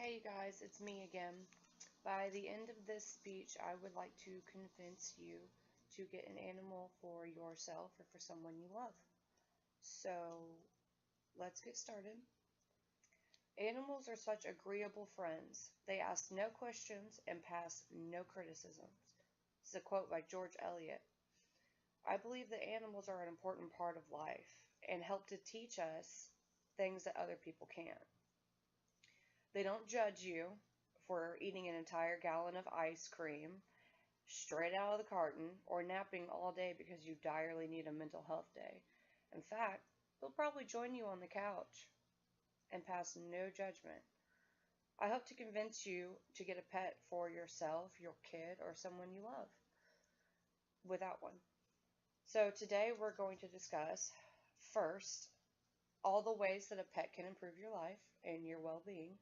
Hey you guys, it's me again. By the end of this speech, I would like to convince you to get an animal for yourself or for someone you love. So, let's get started. Animals are such agreeable friends. They ask no questions and pass no criticisms. It's a quote by George Eliot. I believe that animals are an important part of life and help to teach us things that other people can't. They don't judge you for eating an entire gallon of ice cream straight out of the carton or napping all day because you direly need a mental health day. In fact, they'll probably join you on the couch and pass no judgment. I hope to convince you to get a pet for yourself, your kid, or someone you love without one. So today we're going to discuss, first, all the ways that a pet can improve your life and your well-being.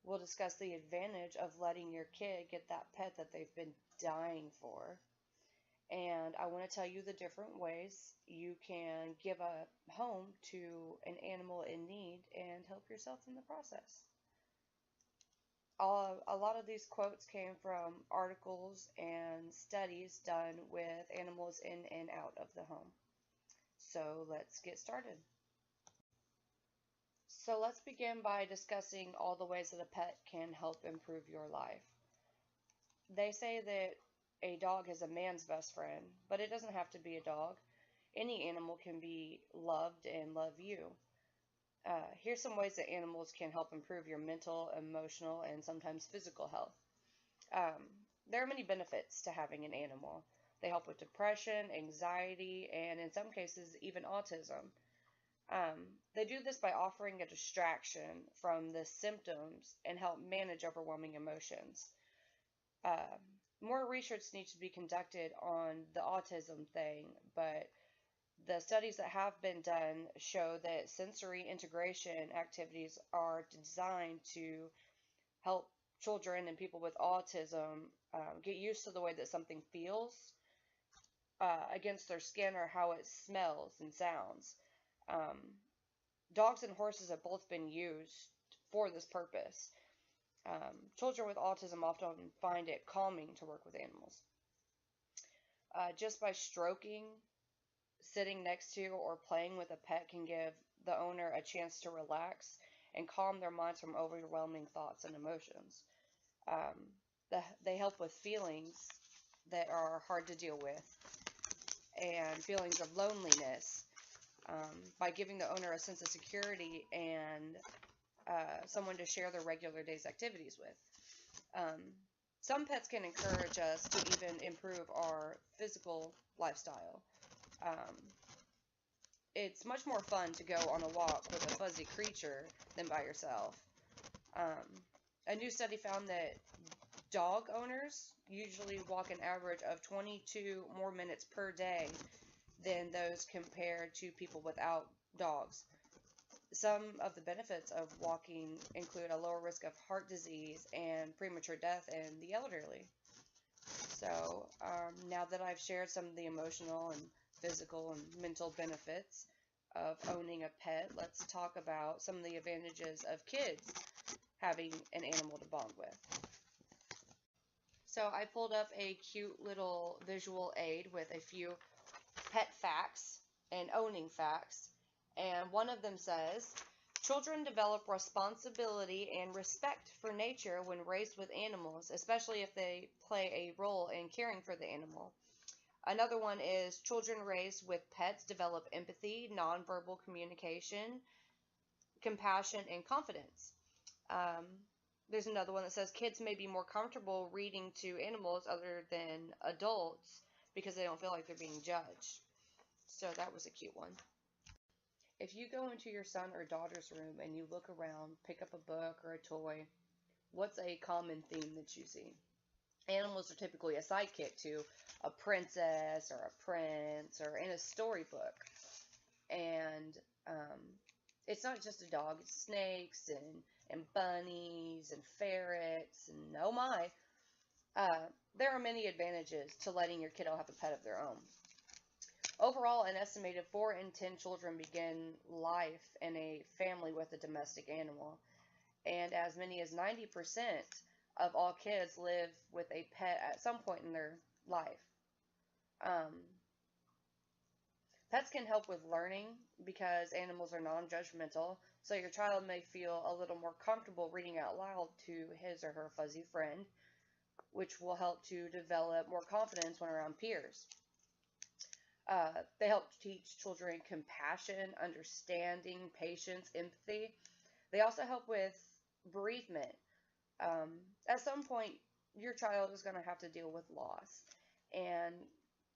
We'll discuss the advantage of letting your kid get that pet that they've been dying for. And I want to tell you the different ways you can give a home to an animal in need and help yourself in the process. A lot of these quotes came from articles and studies done with animals in and out of the home. So let's get started. So let's begin by discussing all the ways that a pet can help improve your life. They say that a dog is a man's best friend, but it doesn't have to be a dog. Any animal can be loved and love you. Here's some ways that animals can help improve your mental, emotional, and sometimes physical health. There are many benefits to having an animal. They help with depression, anxiety, and in some cases, even autism. They do this by offering a distraction from the symptoms and help manage overwhelming emotions. More research needs to be conducted on the autism thing, but the studies that have been done show that sensory integration activities are designed to help children and people with autism get used to the way that something feels against their skin or how it smells and sounds. Dogs and horses have both been used for this purpose. Children with autism often find it calming to work with animals. Just by stroking, sitting next to, or playing with a pet can give the owner a chance to relax and calm their minds from overwhelming thoughts and emotions. They help with feelings that are hard to deal with and feelings of loneliness by giving the owner a sense of security and someone to share their regular day's activities with. Some pets can encourage us to even improve our physical lifestyle. It's much more fun to go on a walk with a fuzzy creature than by yourself. A new study found that dog owners usually walk an average of 22 more minutes per day than those compared to people without dogs. Some of the benefits of walking include a lower risk of heart disease and premature death in the elderly. So now that I've shared some of the emotional and physical and mental benefits of owning a pet, let's talk about some of the advantages of kids having an animal to bond with. So I pulled up a cute little visual aid with a few pet facts and owning facts. And one of them says, children develop responsibility and respect for nature when raised with animals, especially if they play a role in caring for the animal. Another one is, children raised with pets develop empathy, nonverbal communication, compassion, and confidence. There's another one that says, kids may be more comfortable reading to animals other than adults because they don't feel like they're being judged. So that was a cute one. If you go into your son or daughter's room and you look around, pick up a book or a toy, what's a common theme that you see? Animals are typically a sidekick to a princess or a prince or in a storybook. And it's not just a dog, it's snakes and bunnies and ferrets and oh my. There are many advantages to letting your kiddo have a pet of their own. Overall, an estimated 4 in 10 children begin life in a family with a domestic animal. and as many as 90% of all kids live with a pet at some point in their life. Um, Pets can help with learning because animals are non-judgmental, so your child may feel a little more comfortable reading out loud to his or her fuzzy friend, which will help to develop more confidence when around peers. They help teach children compassion, understanding, patience, empathy. They also help with bereavement. At some point, your child is going to have to deal with loss. And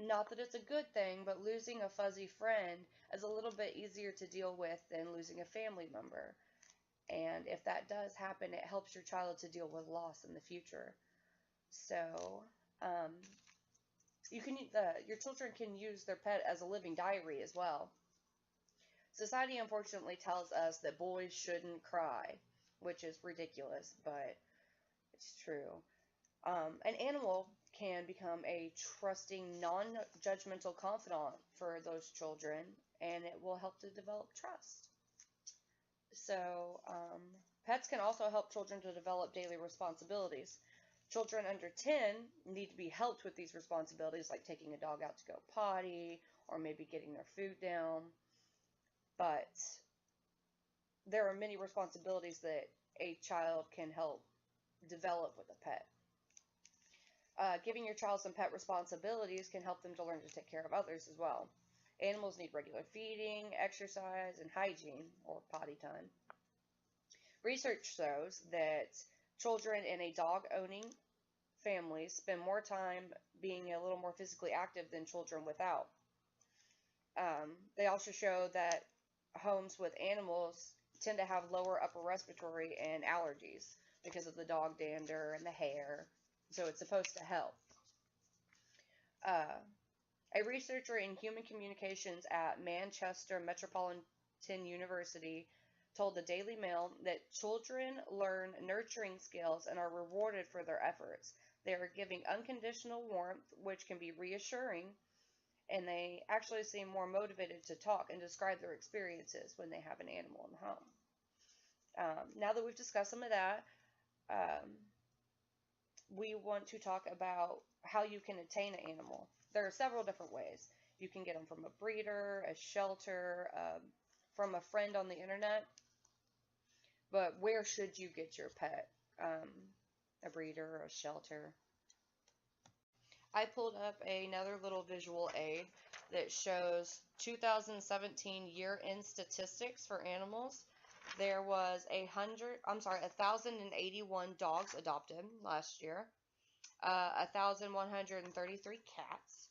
not that it's a good thing, but losing a fuzzy friend is a little bit easier to deal with than losing a family member. And if that does happen, it helps your child to deal with loss in the future. So, um, your children can use their pet as a living diary as well. Society unfortunately tells us that boys shouldn't cry, which is ridiculous, but it's true. An animal can become a trusting, non-judgmental confidant for those children, and it will help to develop trust. So, pets can also help children to develop daily responsibilities. Children under 10 need to be helped with these responsibilities, like taking a dog out to go potty or maybe getting their food down. But there are many responsibilities that a child can help develop with a pet. Giving your child some pet responsibilities can help them to learn to take care of others as well. Animals need regular feeding, exercise, and hygiene, or potty time. Research shows that children in a dog-owning family spend more time being a little more physically active than children without. They also show that homes with animals tend to have lower upper respiratory and allergies because of the dog dander and the hair. So it's supposed to help. A researcher in human communications at Manchester Metropolitan University told the Daily Mail that children learn nurturing skills and are rewarded for their efforts. They are giving unconditional warmth, which can be reassuring, and they actually seem more motivated to talk and describe their experiences when they have an animal in the home. Now that we've discussed some of that, we want to talk about how you can attain an animal. There are several different ways. You can get them from a breeder, a shelter, from a friend on the internet. But where should you get your pet? A breeder or a shelter? I pulled up another little visual aid that shows 2017 year-end statistics for animals. There was 1,081 dogs adopted last year, 1,133 cats.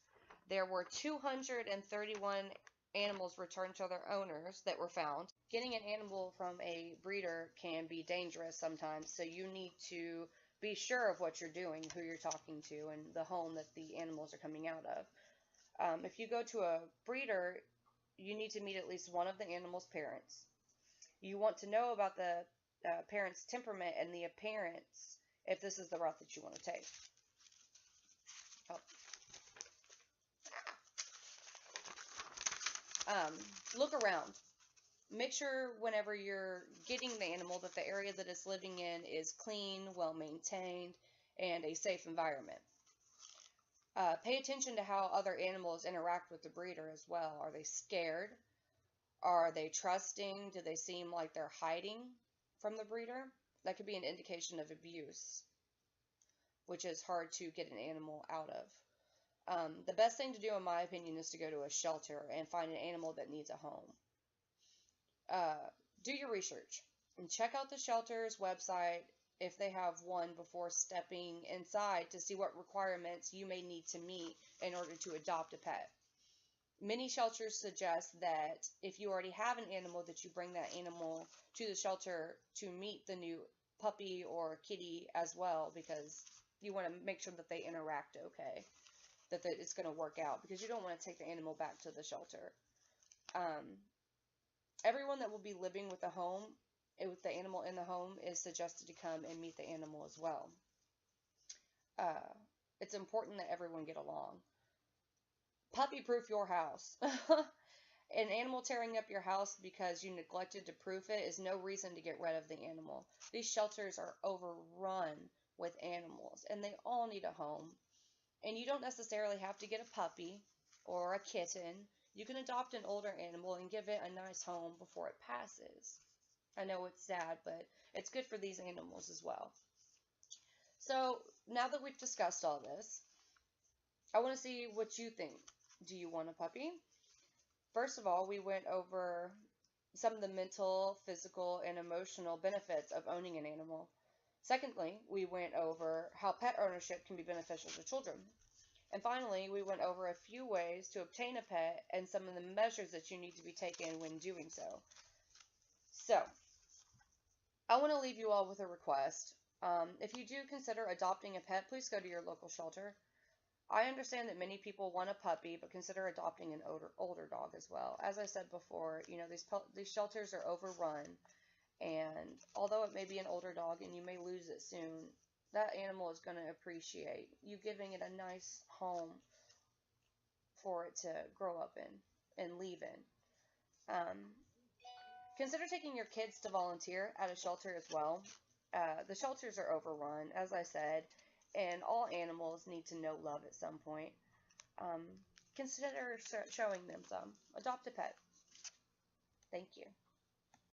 There were 231 animals returned to their owners that were found. Getting an animal from a breeder can be dangerous sometimes, so you need to be sure of what you're doing, who you're talking to, and the home that the animals are coming out of. If you go to a breeder, you need to meet at least one of the animal's parents. You want to know about the parent's temperament and the appearance if this is the route that you want to take. Look around. Make sure whenever you're getting the animal that the area that it's living in is clean, well maintained, and a safe environment. Pay attention to how other animals interact with the breeder as well. Are they scared? Are they trusting? Do they seem like they're hiding from the breeder? That could be an indication of abuse, which is hard to get an animal out of. The best thing to do, in my opinion, is to go to a shelter and find an animal that needs a home. Do your research and check out the shelter's website if they have one before stepping inside to see what requirements you may need to meet in order to adopt a pet. Many shelters suggest that if you already have an animal, that you bring that animal to the shelter to meet the new puppy or kitty as well, because you want to make sure that they interact okay, that it's going to work out, because you don't want to take the animal back to the shelter. Everyone that will be living with the animal in the home is suggested to come and meet the animal as well. It's important that everyone get along. Puppy-proof your house. An animal tearing up your house because you neglected to proof it is no reason to get rid of the animal. These shelters are overrun with animals, and they all need a home. And you don't necessarily have to get a puppy or a kitten. You can adopt an older animal and give it a nice home before it passes. I know it's sad, but it's good for these animals as well. So now that we've discussed all this, I want to see what you think. Do you want a puppy? First of all, we went over some of the mental, physical, and emotional benefits of owning an animal. Secondly, we went over how pet ownership can be beneficial to children. And finally, we went over a few ways to obtain a pet and some of the measures that you need to be taken when doing so. So, I want to leave you all with a request. If you do consider adopting a pet, please go to your local shelter. I understand that many people want a puppy, but consider adopting an older dog as well. As I said before, these shelters are overrun, and although it may be an older dog and you may lose it soon, that animal is going to appreciate you giving it a nice home for it to grow up in and leave in. Consider taking your kids to volunteer at a shelter as well. The shelters are overrun, as I said, and all animals need to know love at some point. Um, Consider showing them some. Adopt a pet. Thank you.